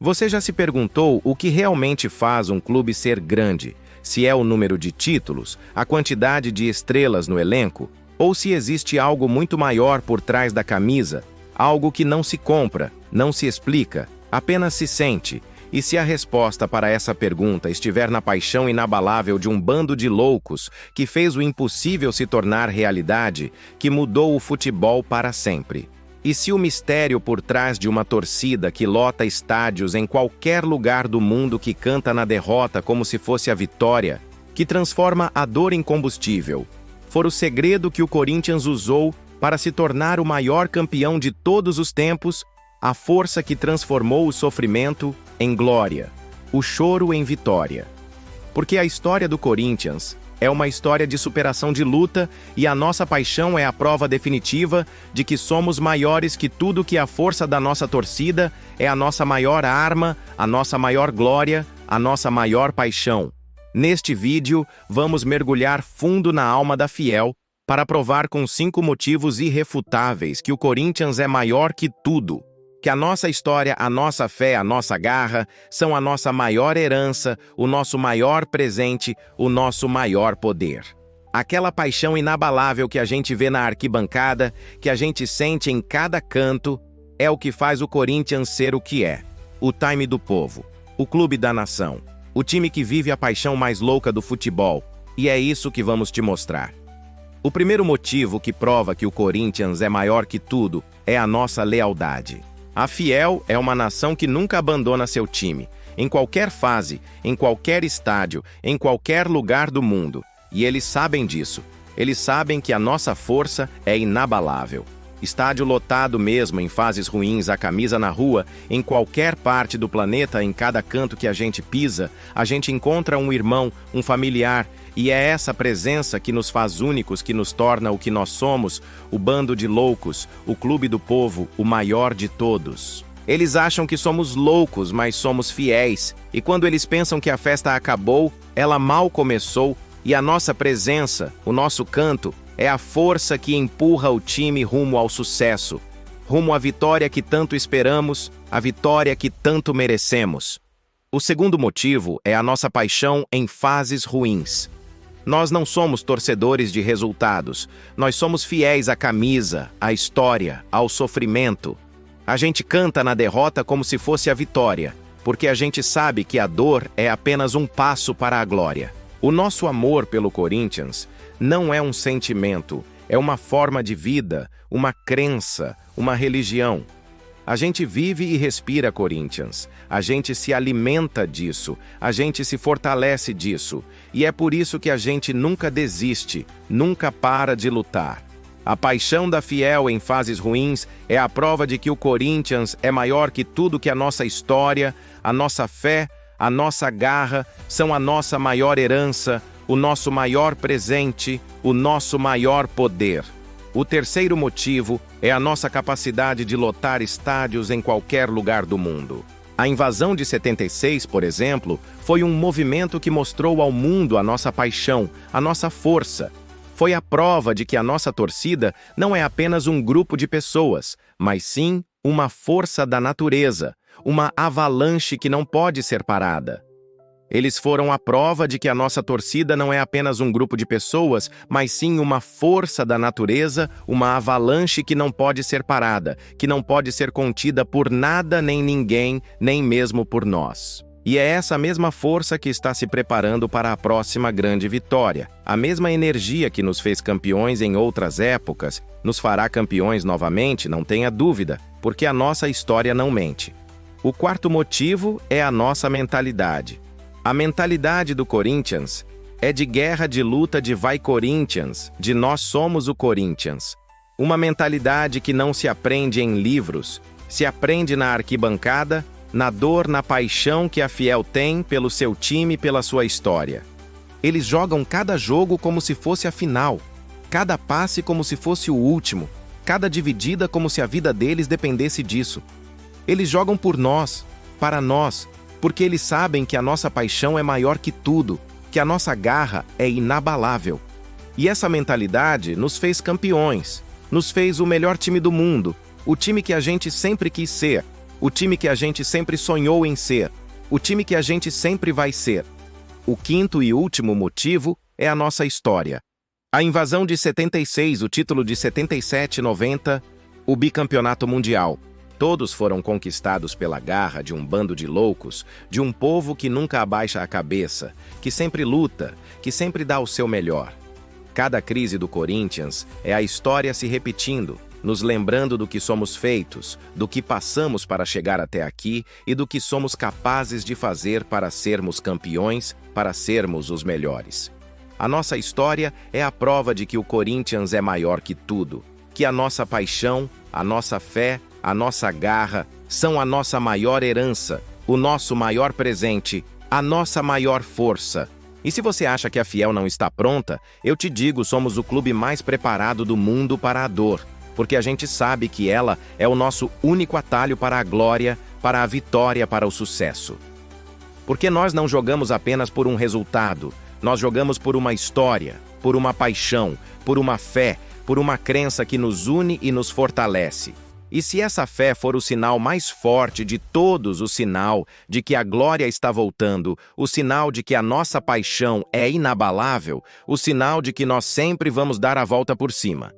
Você já se perguntou o que realmente faz um clube ser grande? Se é o número de títulos, a quantidade de estrelas no elenco, ou se existe algo muito maior por trás da camisa, algo que não se compra, não se explica, apenas se sente? E se a resposta para essa pergunta estiver na paixão inabalável de um bando de loucos que fez o impossível se tornar realidade, que mudou o futebol para sempre? E se o mistério por trás de uma torcida que lota estádios em qualquer lugar do mundo, que canta na derrota como se fosse a vitória, que transforma a dor em combustível, for o segredo que o Corinthians usou para se tornar o maior campeão de todos os tempos, a força que transformou o sofrimento em glória, o choro em vitória? Porque a história do Corinthians é uma história de superação, de luta, e a nossa paixão é a prova definitiva de que somos maiores que tudo, que a força da nossa torcida é a nossa maior arma, a nossa maior glória, a nossa maior paixão. Neste vídeo, vamos mergulhar fundo na alma da Fiel para provar com 5 motivos irrefutáveis que o Corinthians é maior que tudo, que a nossa história, a nossa fé, a nossa garra são a nossa maior herança, o nosso maior presente, o nosso maior poder. Aquela paixão inabalável que a gente vê na arquibancada, que a gente sente em cada canto, é o que faz o Corinthians ser o que é. O time do povo, o clube da nação, o time que vive a paixão mais louca do futebol. E é isso que vamos te mostrar. O primeiro motivo que prova que o Corinthians é maior que tudo é a nossa lealdade. A Fiel é uma nação que nunca abandona seu time, em qualquer fase, em qualquer estádio, em qualquer lugar do mundo. E eles sabem disso. Eles sabem que a nossa força é inabalável. Estádio lotado mesmo em fases ruins, a camisa na rua, em qualquer parte do planeta, em cada canto que a gente pisa, a gente encontra um irmão, um familiar. E é essa presença que nos faz únicos, que nos torna o que nós somos, o bando de loucos, o clube do povo, o maior de todos. Eles acham que somos loucos, mas somos fiéis. E quando eles pensam que a festa acabou, ela mal começou, e a nossa presença, o nosso canto, é a força que empurra o time rumo ao sucesso, rumo à vitória que tanto esperamos, a vitória que tanto merecemos. O segundo motivo é a nossa paixão em fases ruins. Nós não somos torcedores de resultados, nós somos fiéis à camisa, à história, ao sofrimento. A gente canta na derrota como se fosse a vitória, porque a gente sabe que a dor é apenas um passo para a glória. O nosso amor pelo Corinthians não é um sentimento, é uma forma de vida, uma crença, uma religião. A gente vive e respira Corinthians, a gente se alimenta disso, a gente se fortalece disso, e é por isso que a gente nunca desiste, nunca para de lutar. A paixão da Fiel em fases ruins é a prova de que o Corinthians é maior que tudo, que a nossa história, a nossa fé, a nossa garra são a nossa maior herança, o nosso maior presente, o nosso maior poder. O terceiro motivo é a nossa capacidade de lotar estádios em qualquer lugar do mundo. A invasão de 76, por exemplo, foi um movimento que mostrou ao mundo a nossa paixão, a nossa força. Foi a prova de que a nossa torcida não é apenas um grupo de pessoas, mas sim uma força da natureza, uma avalanche que não pode ser parada. Eles foram a prova de que a nossa torcida não é apenas um grupo de pessoas, mas sim uma força da natureza, uma avalanche que não pode ser parada, que não pode ser contida por nada nem ninguém, nem mesmo por nós. E é essa mesma força que está se preparando para a próxima grande vitória. A mesma energia que nos fez campeões em outras épocas nos fará campeões novamente, não tenha dúvida, porque a nossa história não mente. O quarto motivo é a nossa mentalidade. A mentalidade do Corinthians é de guerra, de luta, de vai Corinthians, de nós somos o Corinthians. Uma mentalidade que não se aprende em livros, se aprende na arquibancada, na dor, na paixão que a Fiel tem pelo seu time e pela sua história. Eles jogam cada jogo como se fosse a final, cada passe como se fosse o último, cada dividida como se a vida deles dependesse disso. Eles jogam por nós, para nós, porque eles sabem que a nossa paixão é maior que tudo, que a nossa garra é inabalável. E essa mentalidade nos fez campeões, nos fez o melhor time do mundo, o time que a gente sempre quis ser. o time que a gente sempre sonhou em ser, o time que a gente sempre vai ser. O quinto e último motivo é a nossa história. A invasão de 76, o título de 77 e 90, o bicampeonato mundial. Todos foram conquistados pela garra de um bando de loucos, de um povo que nunca abaixa a cabeça, que sempre luta, que sempre dá o seu melhor. Cada crise do Corinthians é a história se repetindo, nos lembrando do que somos feitos, do que passamos para chegar até aqui e do que somos capazes de fazer para sermos campeões, para sermos os melhores. A nossa história é a prova de que o Corinthians é maior que tudo, que a nossa paixão, a nossa fé, a nossa garra são a nossa maior herança, o nosso maior presente, a nossa maior força. E se você acha que a Fiel não está pronta, eu te digo, somos o clube mais preparado do mundo para a dor, porque a gente sabe que ela é o nosso único atalho para a glória, para a vitória, para o sucesso. Porque nós não jogamos apenas por um resultado, nós jogamos por uma história, por uma paixão, por uma fé, por uma crença que nos une e nos fortalece. E se essa fé for o sinal mais forte de todos, o sinal de que a glória está voltando, o sinal de que a nossa paixão é inabalável, o sinal de que nós sempre vamos dar a volta por cima.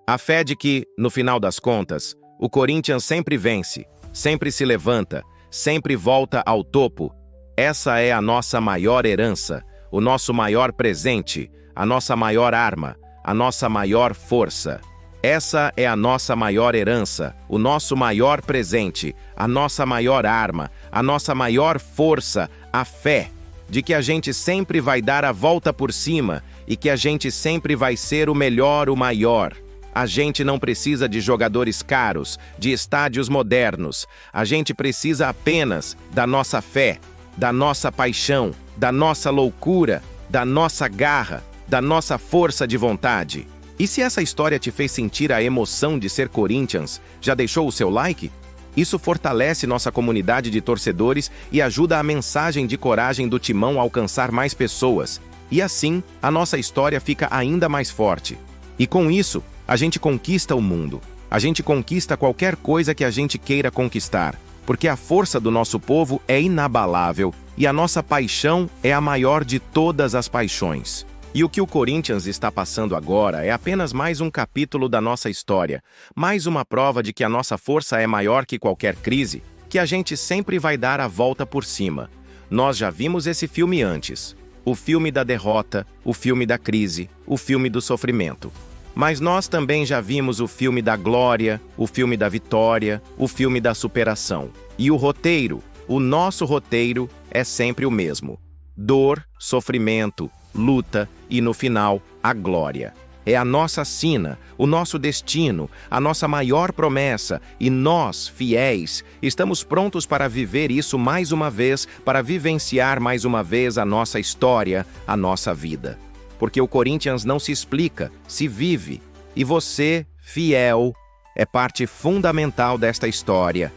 A fé de que, no final das contas, o Corinthians sempre vence, sempre se levanta, sempre volta ao topo. Essa é a nossa maior herança, o nosso maior presente, a nossa maior arma, a nossa maior força. Essa é a nossa maior herança, o nosso maior presente, a nossa maior arma, a nossa maior força, a fé, de que a gente sempre vai dar a volta por cima e que a gente sempre vai ser o melhor, o maior. A gente não precisa de jogadores caros, de estádios modernos. A gente precisa apenas da nossa fé, da nossa paixão, da nossa loucura, da nossa garra, da nossa força de vontade. E se essa história te fez sentir a emoção de ser Corinthians, já deixou o seu like? Isso fortalece nossa comunidade de torcedores e ajuda a mensagem de coragem do Timão a alcançar mais pessoas. E assim, a nossa história fica ainda mais forte. E com isso, a gente conquista o mundo. A gente conquista qualquer coisa que a gente queira conquistar, porque a força do nosso povo é inabalável e a nossa paixão é a maior de todas as paixões. E o que o Corinthians está passando agora é apenas mais um capítulo da nossa história, mais uma prova de que a nossa força é maior que qualquer crise, que a gente sempre vai dar a volta por cima. Nós já vimos esse filme antes, o filme da derrota, o filme da crise, o filme do sofrimento. Mas nós também já vimos o filme da glória, o filme da vitória, o filme da superação. E o roteiro, o nosso roteiro, é sempre o mesmo. Dor, sofrimento, luta e, no final, a glória. É a nossa sina, o nosso destino, a nossa maior promessa, e nós, fiéis, estamos prontos para viver isso mais uma vez, para vivenciar mais uma vez a nossa história, a nossa vida. Porque o Corinthians não se explica, se vive, e você, fiel, é parte fundamental desta história.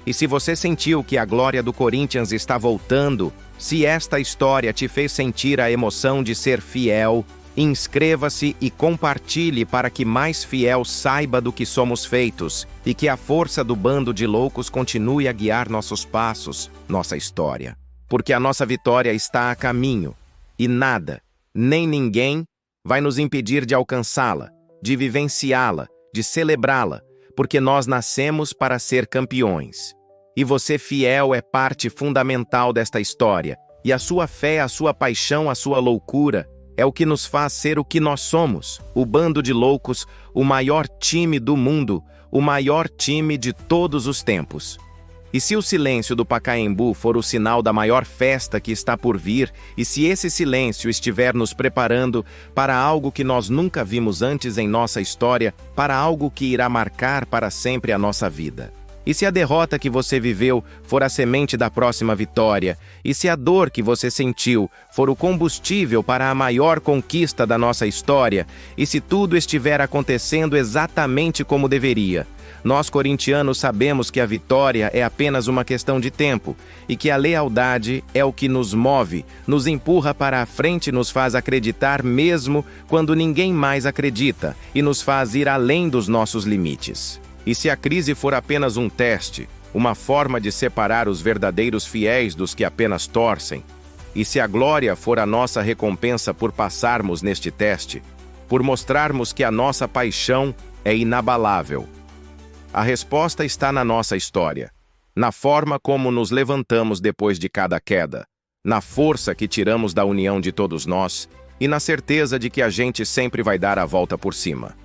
E se você sentiu que a glória do Corinthians está voltando, se esta história te fez sentir a emoção de ser fiel, inscreva-se e compartilhe para que mais fiel saiba do que somos feitos e que a força do bando de loucos continue a guiar nossos passos, nossa história. Porque a nossa vitória está a caminho e nada, nem ninguém, vai nos impedir de alcançá-la, de vivenciá-la, de celebrá-la, porque nós nascemos para ser campeões. E você, fiel, é parte fundamental desta história. E a sua fé, a sua paixão, a sua loucura é o que nos faz ser o que nós somos. O bando de loucos, o maior time do mundo, o maior time de todos os tempos. E se o silêncio do Pacaembu for o sinal da maior festa que está por vir, e se esse silêncio estiver nos preparando para algo que nós nunca vimos antes em nossa história, para algo que irá marcar para sempre a nossa vida. E se a derrota que você viveu for a semente da próxima vitória, e se a dor que você sentiu for o combustível para a maior conquista da nossa história, e se tudo estiver acontecendo exatamente como deveria, nós corintianos sabemos que a vitória é apenas uma questão de tempo, e que a lealdade é o que nos move, nos empurra para a frente e nos faz acreditar mesmo quando ninguém mais acredita, e nos faz ir além dos nossos limites. E se a crise for apenas um teste, uma forma de separar os verdadeiros fiéis dos que apenas torcem. E se a glória for a nossa recompensa por passarmos neste teste, por mostrarmos que a nossa paixão é inabalável? A resposta está na nossa história, na forma como nos levantamos depois de cada queda, na força que tiramos da união de todos nós e na certeza de que a gente sempre vai dar a volta por cima.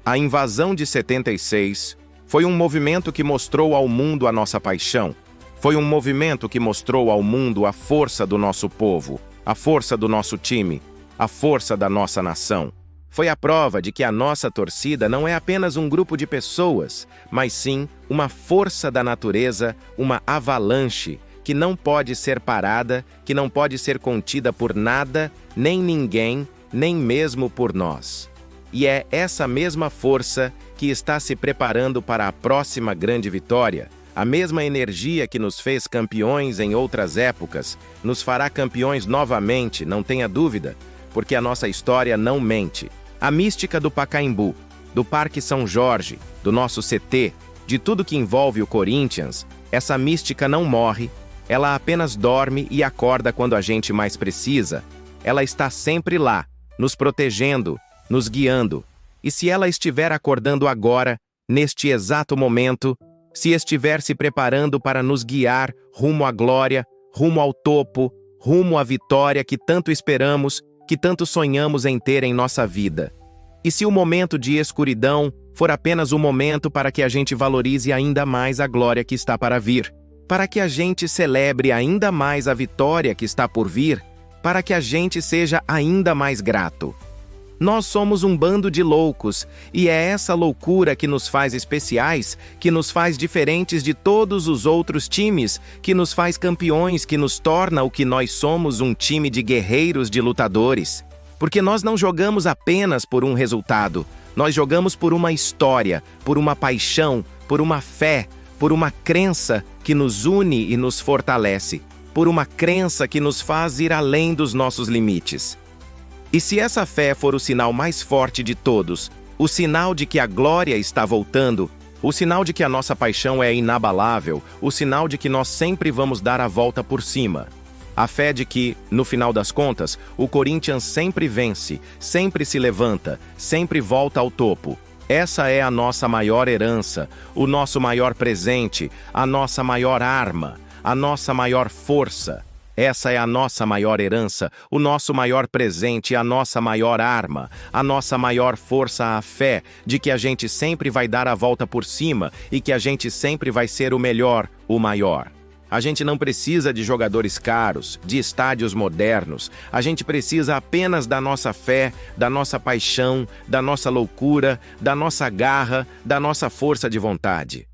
A invasão de 76 foi um movimento que mostrou ao mundo a nossa paixão. Foi um movimento que mostrou ao mundo a força do nosso povo, a força do nosso time, a força da nossa nação. Foi a prova de que a nossa torcida não é apenas um grupo de pessoas, mas sim uma força da natureza, uma avalanche que não pode ser parada, que não pode ser contida por nada, nem ninguém, nem mesmo por nós. E é essa mesma força que está se preparando para a próxima grande vitória. A mesma energia que nos fez campeões em outras épocas nos fará campeões novamente, não tenha dúvida, porque a nossa história não mente. A mística do Pacaembu, do Parque São Jorge, do nosso CT, de tudo que envolve o Corinthians, essa mística não morre, ela apenas dorme e acorda quando a gente mais precisa. Ela está sempre lá, nos protegendo, nos guiando. E se ela estiver acordando agora, neste exato momento, se estiver se preparando para nos guiar rumo à glória, rumo ao topo, rumo à vitória que tanto esperamos, que tanto sonhamos em ter em nossa vida. E se o momento de escuridão for apenas um momento para que a gente valorize ainda mais a glória que está para vir, para que a gente celebre ainda mais a vitória que está por vir, para que a gente seja ainda mais grato. Nós somos um bando de loucos, e é essa loucura que nos faz especiais, que nos faz diferentes de todos os outros times, que nos faz campeões, que nos torna o que nós somos, um time de guerreiros, de lutadores. Porque nós não jogamos apenas por um resultado, nós jogamos por uma história, por uma paixão, por uma fé, por uma crença que nos une e nos fortalece, por uma crença que nos faz ir além dos nossos limites. E se essa fé for o sinal mais forte de todos, o sinal de que a glória está voltando, o sinal de que a nossa paixão é inabalável, o sinal de que nós sempre vamos dar a volta por cima, a fé de que, no final das contas, o Corinthians sempre vence, sempre se levanta, sempre volta ao topo. Essa é a nossa maior herança, o nosso maior presente, a nossa maior arma, a nossa maior força. Essa é a nossa maior herança, o nosso maior presente, a nossa maior arma, a nossa maior força, a fé de que a gente sempre vai dar a volta por cima e que a gente sempre vai ser o melhor, o maior. A gente não precisa de jogadores caros, de estádios modernos. A gente precisa apenas da nossa fé, da nossa paixão, da nossa loucura, da nossa garra, da nossa força de vontade.